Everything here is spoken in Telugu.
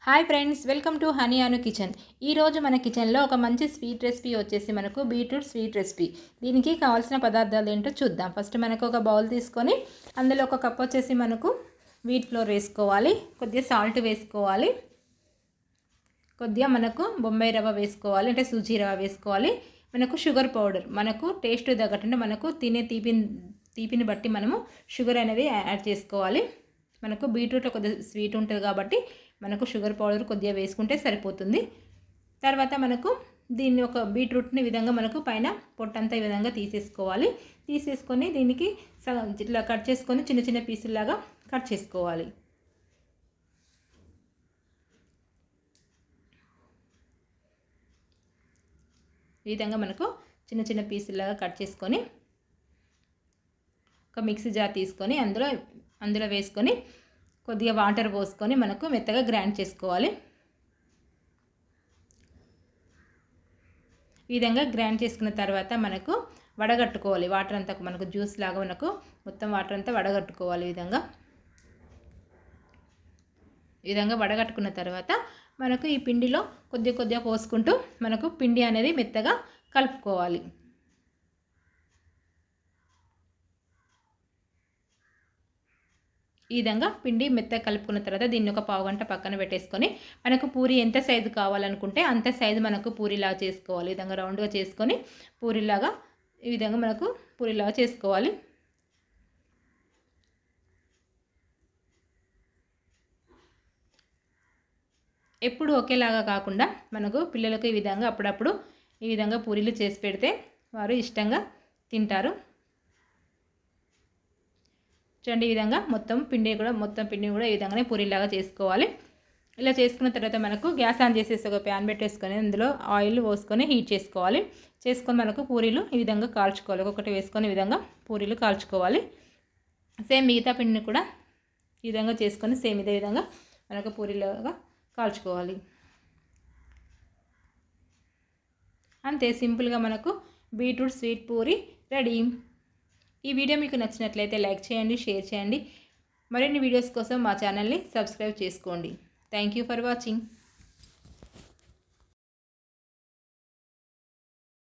Hi friends, welcome to honey Anu kitchen. ఈరోజు మన కిచెన్లో ఒక మంచి స్వీట్ రెసిపీ వచ్చేసి మనకు బీట్రూట్ స్వీట్ రెసిపీ. దీనికి కావాల్సిన పదార్థాలు ఏంటో చూద్దాం. ఫస్ట్ మనకు ఒక బౌల్ తీసుకొని అందులో ఒక కప్ వచ్చేసి మనకు వీట్ ఫ్లోర్ వేసుకోవాలి, కొద్దిగా సాల్ట్ వేసుకోవాలి, కొద్దిగా మనకు బొంబాయి రవ్వ వేసుకోవాలి, అంటే సూజీ రవ్వ వేసుకోవాలి, మనకు షుగర్ పౌడర్, మనకు టేస్ట్ తగ్గట్టు అంటే మనకు తినే తీపిని బట్టి మనము షుగర్ అనేది యాడ్ చేసుకోవాలి. మనకు బీట్రూట్లో కొద్దిగా స్వీట్ ఉంటుంది కాబట్టి మనకు షుగర్ పౌడర్ కొద్దిగా వేసుకుంటే సరిపోతుంది. తర్వాత మనకు దీన్ని ఒక బీట్రూట్ని విధంగా మనకు పైన పొట్టంతా ఈ విధంగా తీసేసుకొని దీనికి ఇట్లా కట్ చేసుకొని చిన్న చిన్న పీసుల్లాగా కట్ చేసుకోవాలి. ఈ విధంగా మనకు చిన్న చిన్న పీసుల్లాగా కట్ చేసుకొని ఒక మిక్సీ జార్ తీసుకొని అందులో వేసుకొని కొద్దిగా వాటర్ పోసుకొని మనకు మెత్తగా గ్రైండ్ చేసుకోవాలి. ఈ విధంగా గ్రైండ్ చేసుకున్న తర్వాత మనకు వడగట్టుకోవాలి. వాటర్ అంతా మనకు జ్యూస్ లాగా మనకు మొత్తం వాటర్ అంతా వడగట్టుకోవాలి. ఈ విధంగా వడగట్టుకున్న తర్వాత మనకు ఈ పిండిలో కొద్దిగా పోసుకుంటూ మనకు పిండి అనేది మెత్తగా కలుపుకోవాలి. ఈ విధంగా పిండి మెత్తగా కలుపుకున్న తర్వాత దీన్ని ఒక పావు గంట పక్కన పెట్టేసుకొని మనకు పూరి ఎంత సైజు కావాలనుకుంటే అంత సైజు మనకు పూరిలాగా చేసుకోవాలి. ఈ విధంగా రౌండ్గా చేసుకొని పూరిలాగా ఈ విధంగా మనకు పూరిలాగా చేసుకోవాలి. ఎప్పుడు ఒకేలాగా కాకుండా మనకు పిల్లలకు ఈ విధంగా అప్పుడప్పుడు ఈ విధంగా పూరీలు చేసి పెడితే వారు ఇష్టంగా తింటారు. చూడండి, ఈ విధంగా మొత్తం పిండిని కూడా ఈ విధంగానే పూరీలాగా చేసుకోవాలి. ఇలా చేసుకున్న తర్వాత మనకు గ్యాస్ ఆన్ చేసేసి ఒక ప్యాన్ పెట్టేసుకొని అందులో ఆయిల్ పోసుకొని హీట్ చేసుకొని మనకు పూరీలు ఈ విధంగా కాల్చుకోవాలి. ఒక్కొక్కటి వేసుకొని ఈ విధంగా పూరీలు కాల్చుకోవాలి. సేమ్ మిగతా పిండిని కూడా ఈ విధంగా చేసుకొని సేమ్ ఇదే విధంగా మనకు పూరీలాగా కాల్చుకోవాలి. అంతే, సింపుల్గా మనకు బీట్రూట్ స్వీట్ పూరి రెడీ. ఈ వీడియో మీకు నచ్చినట్లయితే లైక్ చేయండి, షేర్ చేయండి. మరిన్ని వీడియోస్ కోసం మా ఛానల్ని సబ్స్క్రైబ్ చేసుకోండి. Thank you for watching.